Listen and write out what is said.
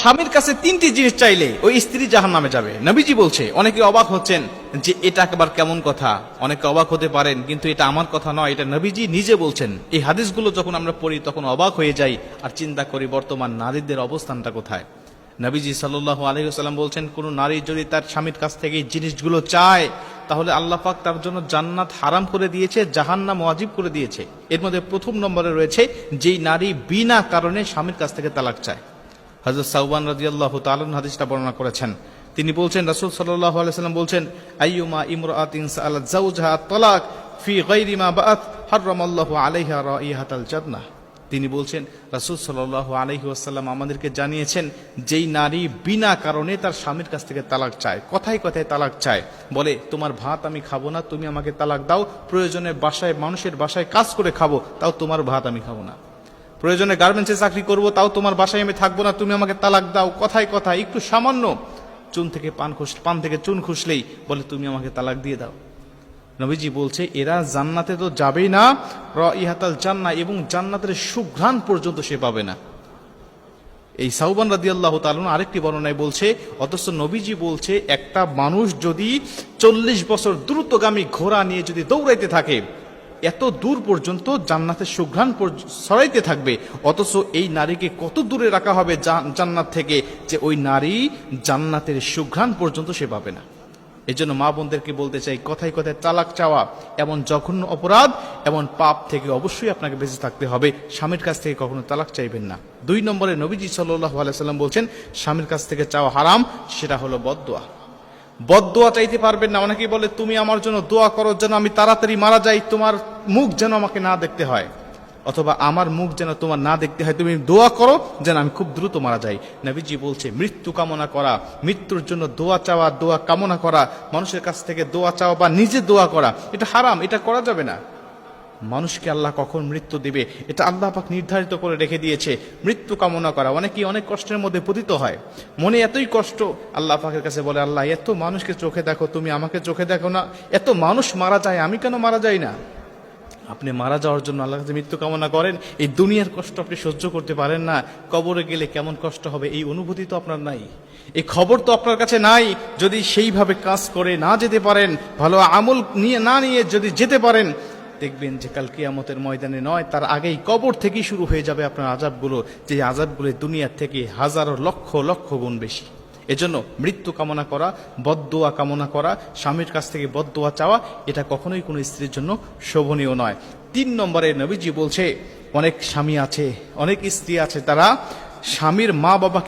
স্বামীর কাছে তিনটি জিনিস চাইলে ওই স্ত্রী জাহান্নামে যাবে। নবীজি বলছে, অনেকে অবাক হচ্ছেন যে এটা একবার কেমন কথা, অনেকে অবাক হতে পারেন, কিন্তু এটা আমার কথা নয়, এটা নবীজি নিজে বলছেন। এই হাদিসগুলো যখন আমরা পড়ি তখন অবাক হয়ে যাই আর চিন্তা করি বর্তমান নারীদের অবস্থানটা কোথায়। নবীজি সাল্লাল্লাহু আলাইহি ওয়াসাল্লাম বলছেন, কোন নারী যদি তার স্বামীর কাছ থেকে এই জিনিসগুলো চায় তাহলে আল্লাহ পাক তার জন্য জান্নাত হারাম করে দিয়েছে, জাহান্নাম ওয়াজিব করে দিয়েছে। এর মধ্যে প্রথম নম্বরে রয়েছে যেই নারী বিনা কারণে স্বামীর কাছ থেকে তালাক চায়। হযরত সাওবান রাদিয়াল্লাহু তাআলা হাদিসটা বর্ণনা করেছেন। তিনি বলছেন, রাসূল সাল্লাল্লাহু আলাইহি ওয়াসাল্লাম বলছেন, আইয়ুমা ইমরাআতিন সাআলাত যাওজাহা তালাক ফি গায়রি মা বাআত হারামাল্লাহু আলাইহা রাইহাতাল জান্নাহ। তিনি বলছেন, রাসূল সাল্লাল্লাহু আলাইহি ওয়াসাল্লাম আমাদেরকে জানিয়েছেন, যেই নারী বিনা কারণে তার স্বামীর কাছ থেকে তালাক চায়, কথায় কথায় তালাক চায়, বলে তোমার ভাত আমি খাবো না, তুমি আমাকে তালাক দাও, প্রয়োজনে বাসায় মানুষের বাসায় কাজ করে খাবো, তাও তোমার ভাত আমি খাবো না, প্রয়োজনে গার্মেন্টসে চাকরি করব, তাও তোমার বাসায় আমি থাকবো না, তুমি আমাকে তালাক দাও, কথায় কথায় একটু সামান্য চুন থেকে পান থেকে চুন খুসলেই বলে তুমি আমাকে তালাক দিয়ে দাও। নবীজি বলছে, এরা জান্নাতে তো যাবেই না, রাইহাতাল জান্নাহ, এবং জান্নাতের সুঘ্রাণ পর্যন্ত সে পাবে না। এই সাওবান রাদিয়াল্লাহু তাআলা আরেকটি বর্ণনায় বলছে, অথচ নবীজি বলছে একটা মানুষ যদি 40 বছর দ্রুতগামী ঘোড়া নিয়ে যদি দৌড়াইতে থাকে, এত দূর পর্যন্ত জান্নাতের সুঘ্রাণ ছড়াইতে থাকবে, অথচ এই নারীকে কত দূরে রাখা হবে জান্নাত থেকে যে ওই নারী জান্নাতের সুঘ্রাণ পর্যন্ত সে পাবে না। এই জন্য মা বোনদেরকে বলতে চাই, কথায় কথায় তালাক চাওয়া এমন জঘন্য অপরাধ, এমন পাপ থেকে অবশ্যই আপনাকে বেঁচে থাকতে হবে। স্বামীর কাছ থেকে কখনো তালাক চাইবেন না। 2 নম্বরে নবীজি সাল্লাল্লাহু আলাইহি ওয়াসাল্লাম বলছেন, স্বামীর কাছ থেকে চাওয়া হারাম, সেটা হলো বদদোয়া। বদদোয়া চাইতে পারবেন না। অনেকেই বলে, তুমি আমার জন্য দোয়া করো যেন আমি তাড়াতাড়ি মারা যাই, তোমার মুখ যেন আমাকে না দেখতে হয়, অথবা আমার মুখ যেন তোমার না দেখতে হয়, তুমি দোয়া করো যেন আমি খুব দ্রুত মারা যাই। নবীজি বলছে, মৃত্যু কামনা করা, মৃত্যুর জন্য দোয়া চাওয়া, দোয়া কামনা করা, মানুষের কাছ থেকে দোয়া চাওয়া বা নিজে দোয়া করা, এটা হারাম, এটা করা যাবে না। মানুষকে আল্লাহ কখন মৃত্যু দিবে এটা আল্লাহ পাক নির্ধারিত করে রেখে দিয়েছে। মৃত্যু কামনা করা, অনেকেই অনেক কষ্টের মধ্যে পতিত হয়, মনে এতই কষ্ট, আল্লাহ পাকের কাছে বলে, আল্লাহ এত মানুষকে চোখে দেখো, তুমি আমাকে চোখে দেখো না, এত মানুষ মারা যায়, আমি কেন মারা যাই না? আপনি মারা যাওয়ার জন্য আল্লাহর কাছে মৃত্যু কামনা করেন, এই দুনিয়ার কষ্ট আপনি সহ্য করতে পারেন না, কবরে গেলে কেমন কষ্ট হবে এই অনুভূতি তো আপনার নাই, এই খবর তো আপনার কাছে নাই। যদি সেইভাবে কাজ করে না যেতে পারেন, ভালো আমল নিয়ে যদি যেতে পারেন, দেখবেন যে কাল কিয়ামতের ময়দানে নয়, তার আগেই কবর থেকেই শুরু হয়ে যাবে আপনার আযাবগুলো, যে আযাবগুলো দুনিয়ার থেকে হাজারো লক্ষ লক্ষ গুণ বেশি। এজন্য মৃত্যু কামনা করা, বদদোয়া কামনা করা, স্বামীর কাছ থেকে বদদোয়া চাওয়া, এটা কখনোই কোনো স্ত্রীর জন্য শোভনীয় নয়। 3 নম্বরে নবীজি বলছে, অনেক স্বামী আছে, অনেক স্ত্রী আছে, তারা স্বামীর মা বাবা